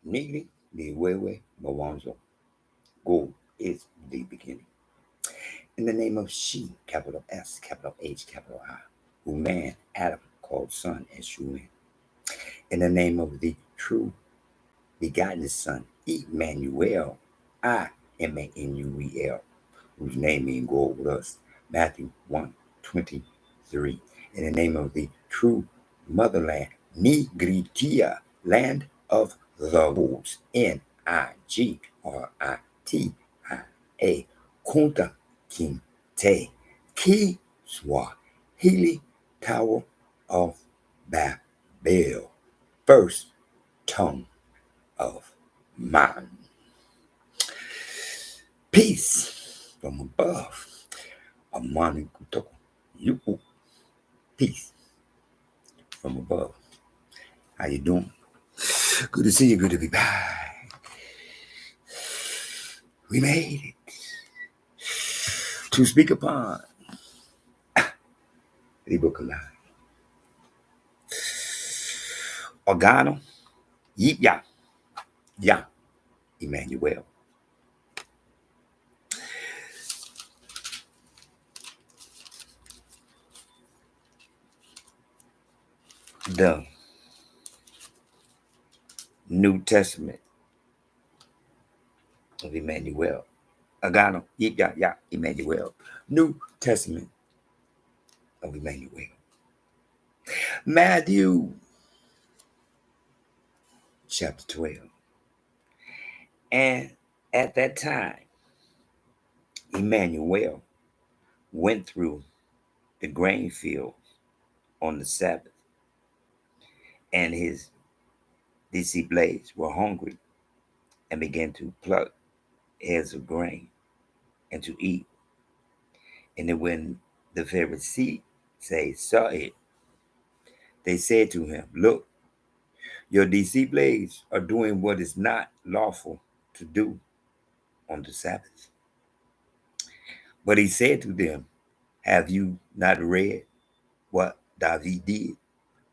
Nigri, the wewe, mawanzo. Go is the beginning. In the name of she, capital S, capital H, capital I, who man, Adam, called son and Shuin. In the name of the true begotten Son, Emmanuel, Imanuel, whose name means go with us, Matthew 1:23. In the name of the true motherland, Nigritia, land of the wolves, Nigratia, Kunta Kinte, Ki Swahili, Tower of Babel, first tongue of man. Peace from above. Amani Kutoko. Yuku. Peace from above. How you doing? Good to see you. Good to be back. We made it. To speak upon the book of life. Agano. Jipya. Ya. Emmanuel. The New Testament of Emmanuel. Agano. Jipya. Ya. Emmanuel. New Testament of Emmanuel. Matthew chapter 12. And at that time, Emmanuel went through the grain fields on the Sabbath, and his disciples were hungry and began to pluck heads of grain and to eat. And then when the Pharisees saw it, they said to him, "Look, your disciples are doing what is not lawful to do on the Sabbath." But he said to them, "Have you not read what David did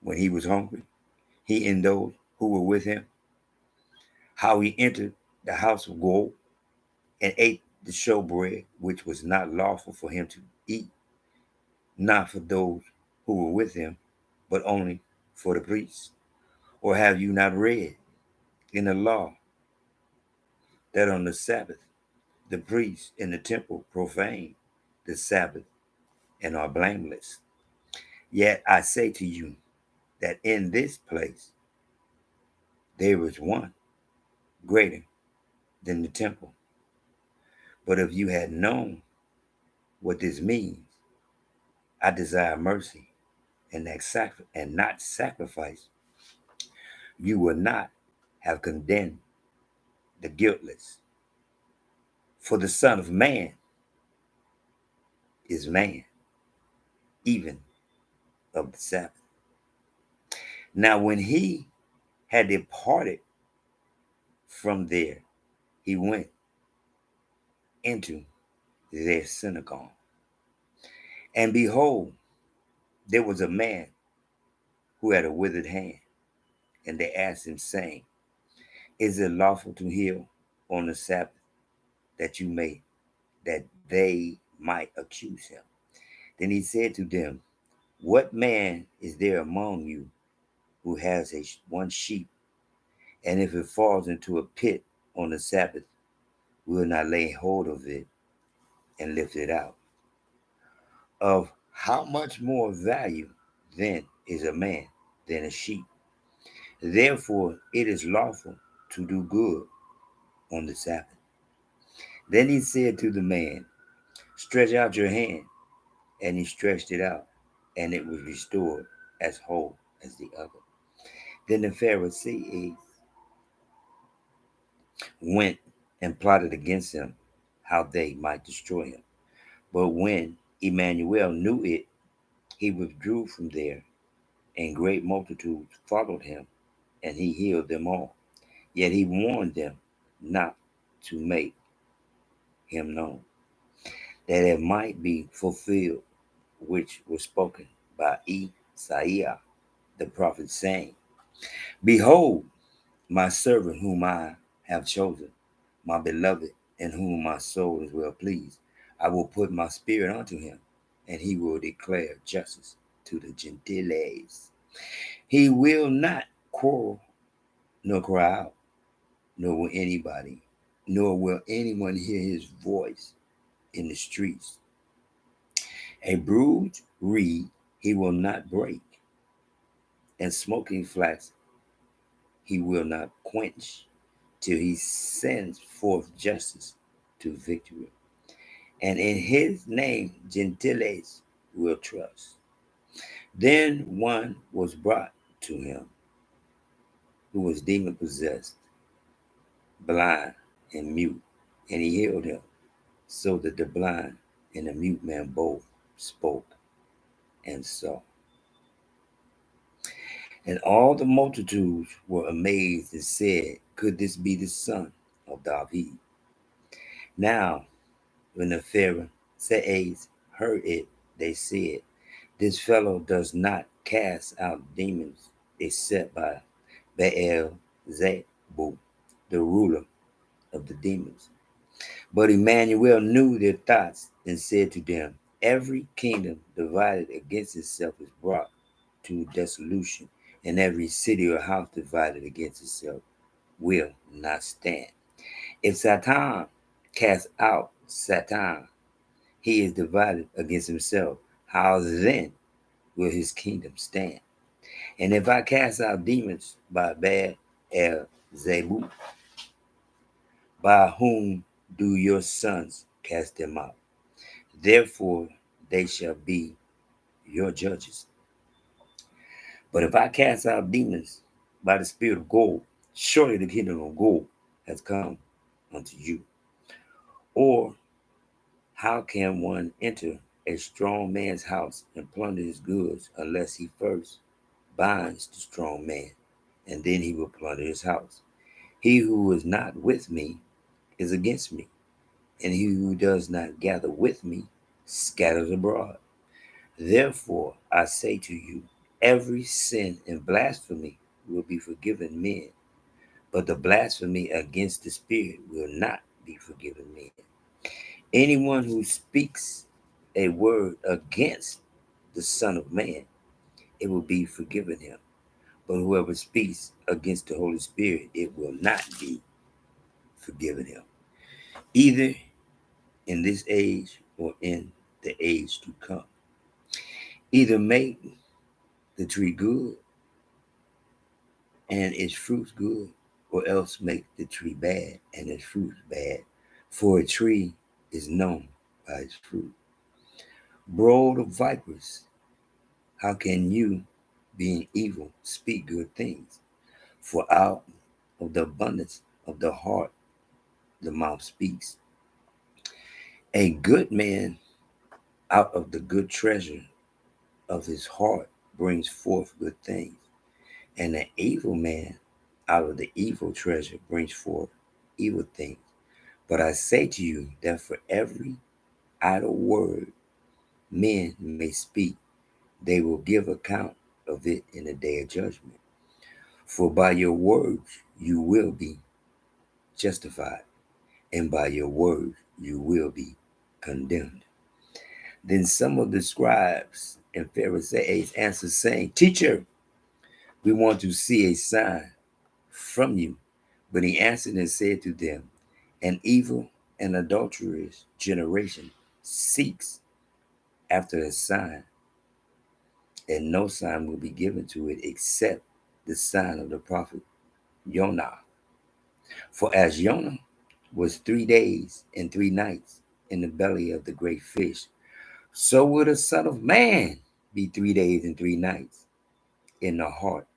when he was hungry, he and those who were with him? How he entered the house of gold and ate the showbread, which was not lawful for him to eat, not for those who were with him, but only for the priests? Or have you not read in the law that on the Sabbath the priests in the temple profane the Sabbath and are blameless? Yet I say to you that in this place there is one greater than the temple. But if you had known what this means, I desire mercy and not sacrifice, you will not have condemned the guiltless. For the Son of Man is man, even of the Sabbath. Now when he had departed from there, he went into their synagogue. And behold, there was a man who had a withered hand. And they asked him, saying, Is it lawful to heal on the Sabbath? That they might accuse him. Then he said to them, What man is there among you who has one sheep, and if it falls into a pit on the Sabbath, will not lay hold of it and lift it out? Of how much more value then is a man than a sheep? Therefore it is lawful to do good on the Sabbath. Then he said to the man, Stretch out your hand. And he stretched it out, and it was restored as whole as the other. Then the Pharisees went and plotted against him how they might destroy him. But when Emmanuel knew it, he withdrew from there, and great multitudes followed him, and he healed them all. Yet he warned them not to make him known, that it might be fulfilled which was spoken by Isaiah the prophet, saying, Behold, my servant whom I have chosen, my beloved, in whom my soul is well pleased. I will put my spirit unto him, and he will declare justice to the Gentiles. He will not quarrel nor cry out, nor will anyone hear his voice in the streets. A bruised reed he will not break, and smoking flax he will not quench, till he sends forth justice to victory. And in his name Gentiles will trust. Then one was brought to him who was demon possessed, blind and mute, and he healed him, so that the blind and the mute man both spoke and saw. And all the multitudes were amazed and said, Could this be the son of David? Now, when the Pharisees heard it, they said, This fellow does not cast out demons except by Beelzebub, the ruler of the demons. But Emmanuel knew their thoughts and said to them, Every kingdom divided against itself is brought to dissolution, and every city or house divided against itself will not stand. If Satan casts out Satan, he is divided against himself. How then will his kingdom stand? And if I cast out demons by Beelzebub, by whom do your sons cast them out? Therefore they shall be your judges. But if I cast out demons by the spirit of gold, surely the kingdom of gold has come unto you. Or how can one enter a strong man's house and plunder his goods unless he first binds the strong man, and then he will plunder his house? He who is not with me is against me, and he who does not gather with me scatters abroad. Therefore I say to you, every sin and blasphemy will be forgiven men, but the blasphemy against the Spirit will not be forgiven men. Anyone who speaks a word against the Son of Man, it will be forgiven him. But whoever speaks against the Holy Spirit, it will not be forgiven him, either in this age or in the age to come. Either make the tree good and its fruits good, or else make the tree bad and its fruits bad. For a tree is known by its fruit. Brood of vipers, how can you, being evil, speak good things? For out of the abundance of the heart, the mouth speaks. A good man out of the good treasure of his heart brings forth good things, and an evil man out of the evil treasure brings forth evil things. But I say to you that for every idle word men may speak, they will give account of it in the day of judgment. For by your words you will be justified, and by your words you will be condemned. Then some of the scribes and Pharisees answered, saying, Teacher, we want to see a sign from you. But he answered and said to them, An evil and adulterous generation seeks after a sign, and no sign will be given to it except the sign of the prophet Jonah. For as Jonah was 3 days and 3 nights in the belly of the great fish, so will the Son of Man be 3 days and 3 nights in the heart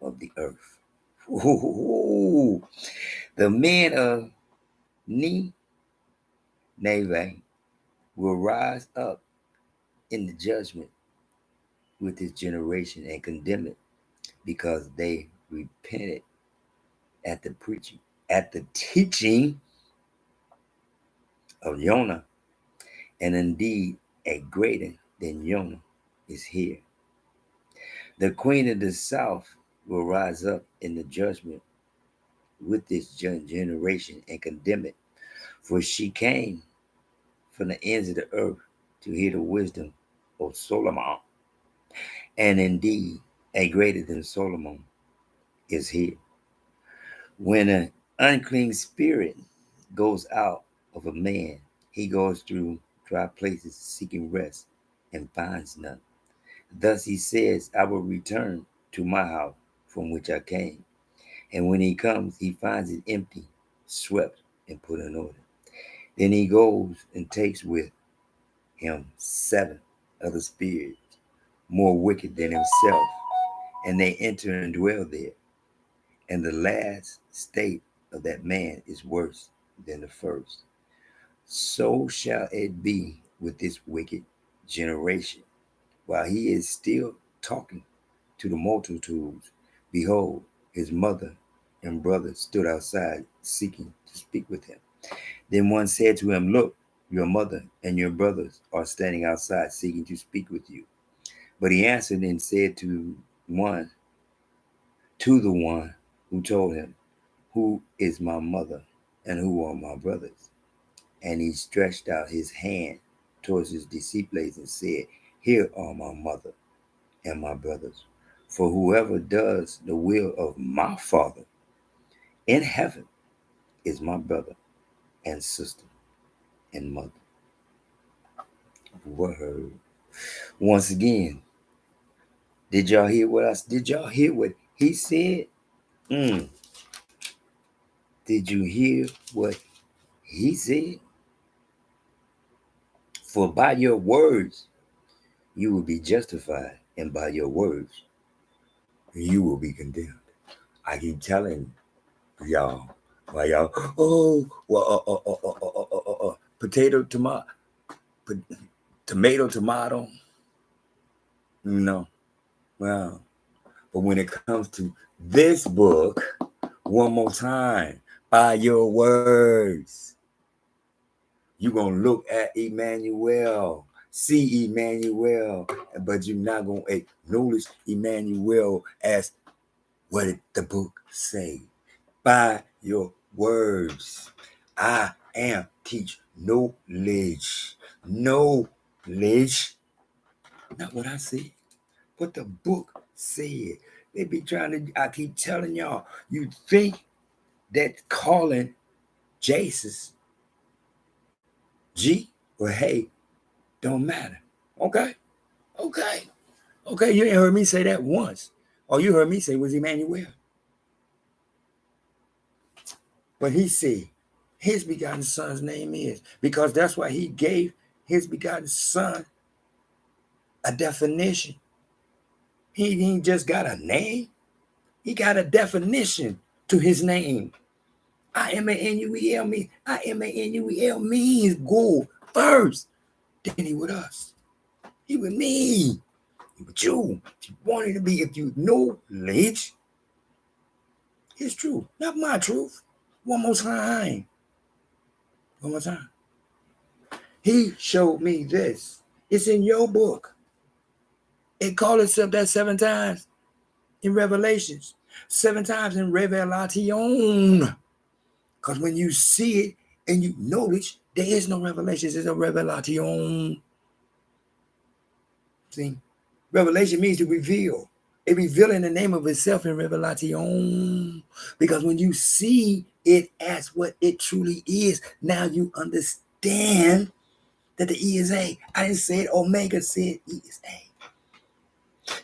of the earth. Ooh, the men of Nineveh will rise up in the judgment with this generation and condemn it, because they repented at the teaching of Jonah, and indeed a greater then Yonah is here. The queen of the south will rise up in the judgment with this generation and condemn it. For she came from the ends of the earth to hear the wisdom of Solomon. And indeed, a greater than Solomon is here. When an unclean spirit goes out of a man, he goes through dry places seeking rest and finds none. Thus he says, I will return to my house from which I came. And when he comes, he finds it empty, swept, and put in order. Then he goes and takes with him 7 other spirits, more wicked than himself, and they enter and dwell there. And the last state of that man is worse than the first. So shall it be with this wicked generation. While he is still talking to the multitudes, behold, his mother and brother stood outside seeking to speak with him. Then one said to him, Look, your mother and your brothers are standing outside seeking to speak with you. But he answered and said to the one who told him, Who is my mother and who are my brothers? And he stretched out his hand towards his disciples and said, Here are my mother and my brothers. For whoever does the will of my Father in heaven is my brother and sister and mother. Word. Once again, did y'all hear what he said? Did you hear what he said? For by your words you will be justified, and by your words you will be condemned. I keep telling y'all, why y'all, potato, tomato, tomato, no, well, but when it comes to this book, one more time, by your words, you're going to look at Emmanuel, see Emmanuel, but you're not going to acknowledge Emmanuel as what did the book say? By your words, I am teach knowledge. Knowledge, not what I said, what the book said. They be trying to, I keep telling y'all, you think that calling Jesus G or hey don't matter. Okay? Okay. Okay, you ain't heard me say that once. All you heard me say was Emmanuel. But he said his begotten son's name is, because that's why he gave his begotten son a definition. He ain't just got a name. He got a definition to his name. Imanuel means, Imanuel means go first. Then he with us. He with me. He with you. If you wanted to be, if you know knowledge, his truth, not my truth. One more time. One more time. He showed me this. It's in your book. It called itself that 7 times in Revelations, 7 times in Revelation. Because when you see it and you notice, there is no revelations, it's a revelation. See, revelation means to reveal. It revealing the name of itself in revelation. Because when you see it as what it truly is, now you understand that the E is A. I didn't say it. Omega said E is A.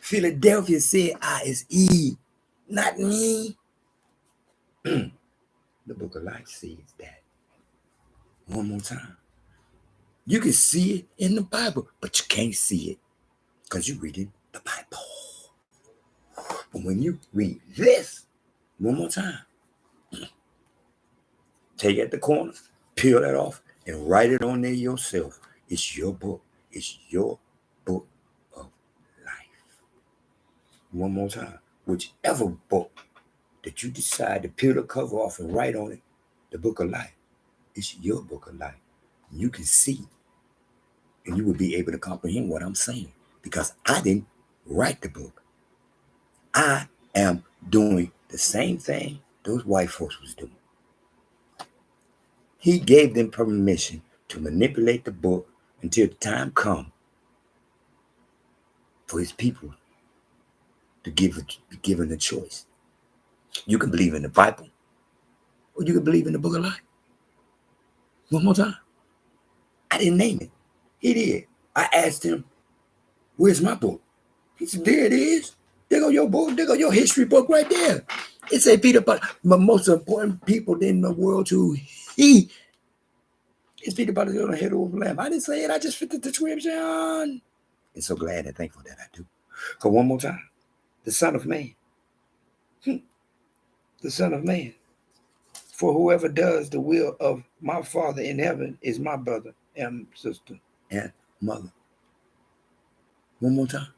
Philadelphia said I is E. Not me. The book of life says that. One more time. You can see it in the Bible, but you can't see it because you're reading the Bible. But when you read this, one more time, take it at the corner, peel that off, and write it on there yourself. It's your book. It's your book of life. One more time. Whichever book that you decide to peel the cover off and write on it, the book of life, it's your book of life. You can see and you will be able to comprehend what I'm saying, because I didn't write the book. I am doing the same thing those white folks was doing. He gave them permission to manipulate the book until the time comes for his people to be given a choice. You can believe in the Bible, or you can believe in the book of life. One more time. I didn't name it. He did. I asked him, where's my book? He said, there it is. There go your book. There go your history book right there. It said Peter, but the most important people in the world to he is Peter Butter on the head of the lamb. I didn't say it. I just fit the description. I'm so glad and thankful that I do. So one more time. The Son of Man. The Son of Man. For whoever does the will of my Father in heaven is my brother and sister and mother. One more time.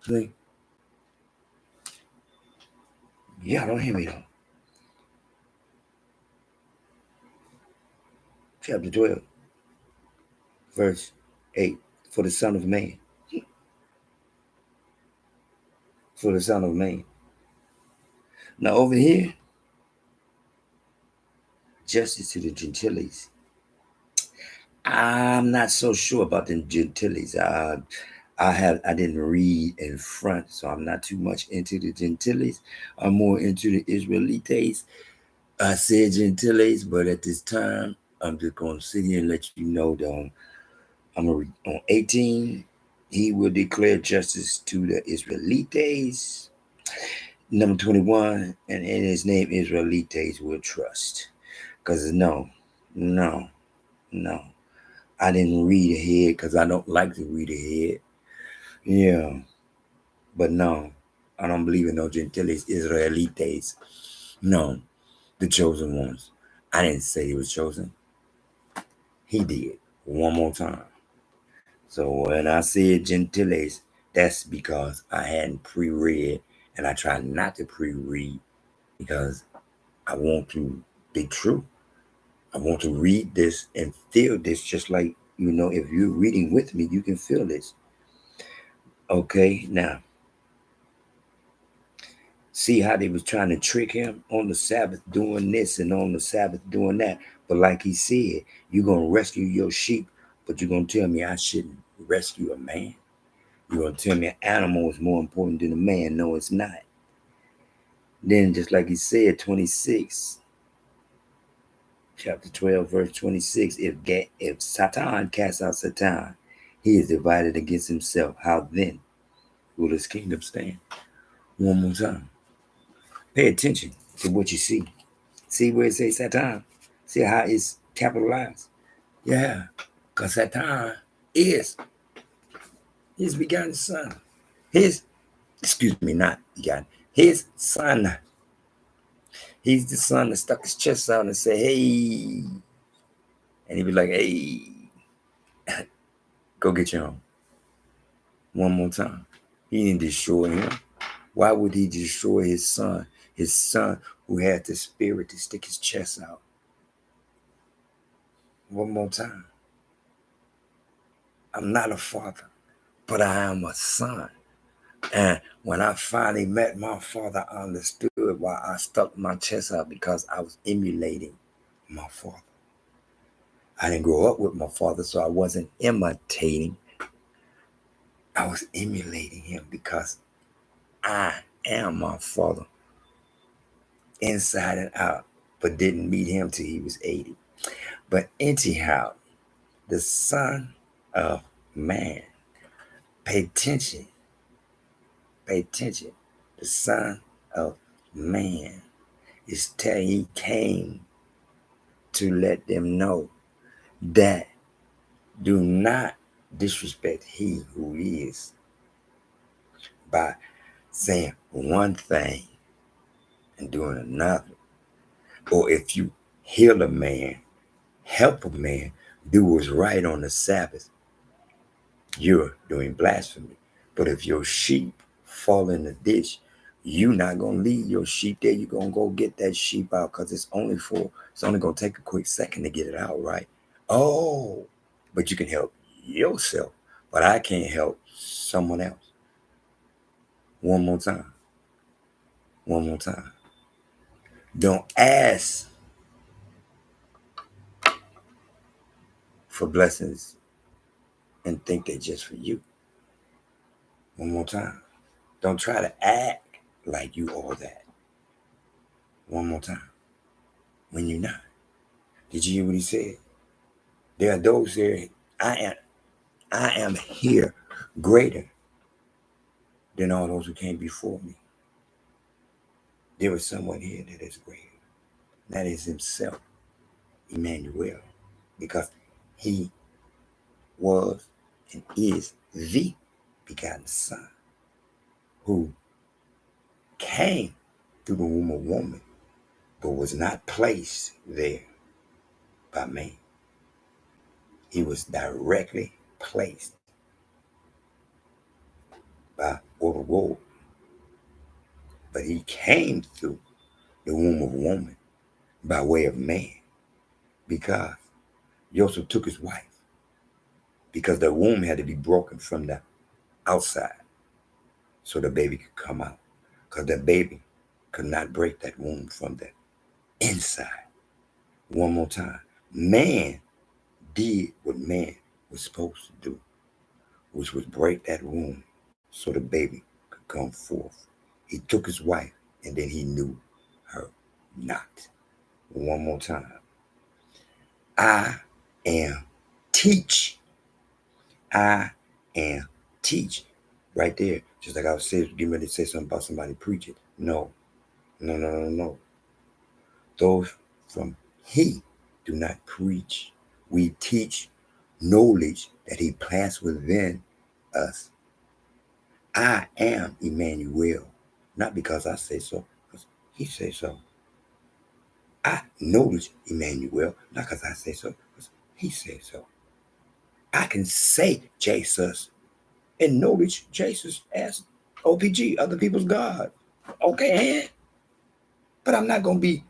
See? Yeah, don't hear me though. Chapter 12, verse 8. For the Son of Man. For the Son of Man. Now over here, justice to the Gentiles. I'm not so sure about the Gentiles. I didn't read in front, so I'm not too much into the Gentiles. I'm more into the Israelites. I said Gentiles, but at this time, I'm just going to sit here and let you know that I'm going to read on 18. He will declare justice to the Israelites. Number 21, and in his name, Israelites will trust. Because no. I didn't read ahead because I don't like to read ahead. Yeah. But no, I don't believe in no Gentiles, Israelites. No, the chosen ones. I didn't say he was chosen. He did. One more time. So when I said Gentiles, that's because I hadn't pre-read, and I try not to pre-read because I want to be true. I want to read this and feel this just like, if you're reading with me, you can feel this. Okay, now, see how they was trying to trick him on the Sabbath doing this and on the Sabbath doing that. But like he said, you're going to rescue your sheep, but you're going to tell me I shouldn't rescue a man? You're going to tell me an animal is more important than a man? No, it's not. Then just like he said, 26, chapter 12, verse 26, if Satan casts out Satan, he is divided against himself. How then will his kingdom stand? One more time. Pay attention to what you see. See where it says Satan? See how it's capitalized? Yeah, because Satan is his begotten son. Not begotten, his son. He's the son that stuck his chest out and said, hey. And he'd be like, hey, go get your own. One more time. He didn't destroy him. Why would he destroy his son? His son who had the spirit to stick his chest out. One more time. I'm not a father, but I am a son. And when I finally met my father, I understood why I stuck my chest out, because I was emulating my father. I didn't grow up with my father, so I wasn't imitating. I was emulating him because I am my father inside and out, but didn't meet him till he was 80. But anyhow, the Son of Man, pay attention. Pay attention. The Son of Man is telling, he came to let them know that do not disrespect he who is by saying one thing and doing another. Or if you heal a man, help a man, do what's right on the Sabbath, you're doing blasphemy. But if your sheep fall in the ditch, you're not going to leave your sheep there. You're going to go get that sheep out, because it's only going to take a quick second to get it out, right? Oh, but you can help yourself, but I can't help someone else. One more time. One more time. Don't ask for blessings and think they're just for you. One more time. Don't try to act like you all that. One more time. When you're not. Did you hear what he said? There are those here. I am here greater than all those who came before me. There is someone here that is greater. That is himself, Emmanuel, because he was and is the begotten Son who came through the womb of woman, but was not placed there by man. He was directly placed by order of God, but he came through the womb of woman by way of man, because Joseph took his wife, because the womb had to be broken from the outside so the baby could come out, because the baby could not break that womb from the inside. One more time. Man did what man was supposed to do, which was break that womb so the baby could come forth. He took his wife and then he knew her not. One more time. I am teach. I am teach. Right there. Just like I was saying, getting ready to say something about somebody preaching. No. Those from he do not preach. We teach knowledge that he plants within us. I am Emmanuel. Not because I say so, because he says so. I knowledge Emmanuel, not because I say so, because he says so. I can say Jesus and knowledge Jesus as OPG, other people's God. Okay, but I'm not going to be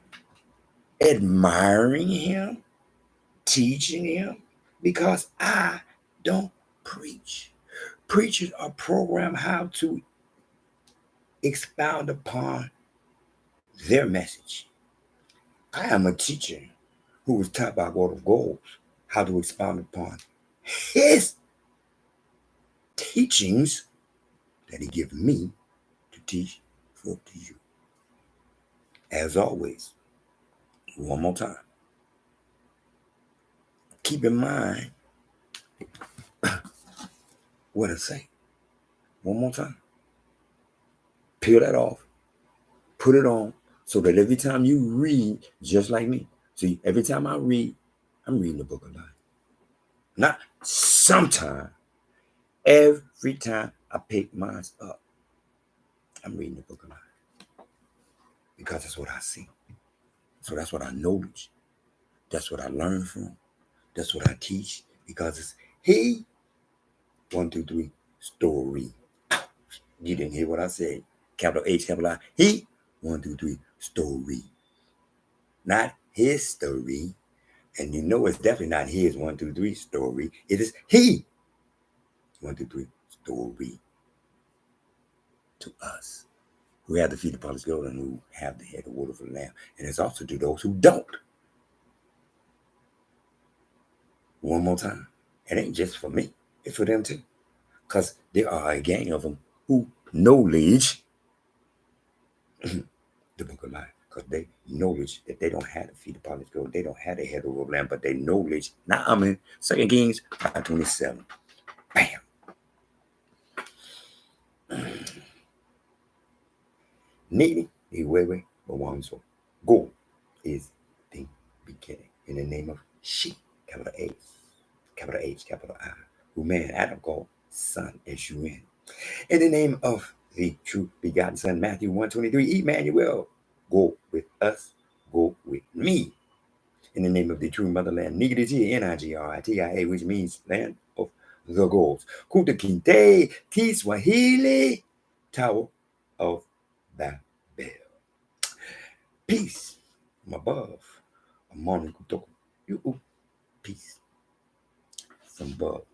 admiring him, teaching him, because I don't preach. Preachers are programmed how to expound upon their message. I am a teacher who was taught by God of Gold how to expound upon his teachings that he gives me to teach forth to you. As always, one more time, keep in mind what I say. One more time. Peel that off. Put it on so that every time you read, just like me. See, every time I read, I'm reading the book of life. Not sometime. Every time I pick mine up, I'm reading the book of life. Because that's what I see. So that's what I knowledge. That's what I learn from. That's what I teach. Because it's he, 1, 2, 3, story. You didn't hear what I said. Capital H, capital I. He, 1, 2, 3, story. Not his story. And you know it's definitely not his 1, 2, 3 story. It is he, 1, 2, 3 story to us. Who have the feet of polished gold and who have the head of wood of the lamb. And it's also to those who don't. One more time. It ain't just for me. It's for them too. Because there are a gang of them who knowledge the book of life. Because they knowledge that they don't have the feet of polished gold. They don't have the head of wood of the lamb. But they knowledge. Now I'm in 2 Kings 5:27. Bam. Needy, the way, but one so. Go is the beginning. In the name of she, capital H, capital I, who man Adam called son S-U-N. In the name of the true begotten Son, Matthew 1:23, Emmanuel, go with us, go with me. In the name of the true motherland, Nigriti, which means land of the gods. Kuta Kinte, Kiswahili, Tower of Babel. Peace from above. Amon Kutoko. Peace from above.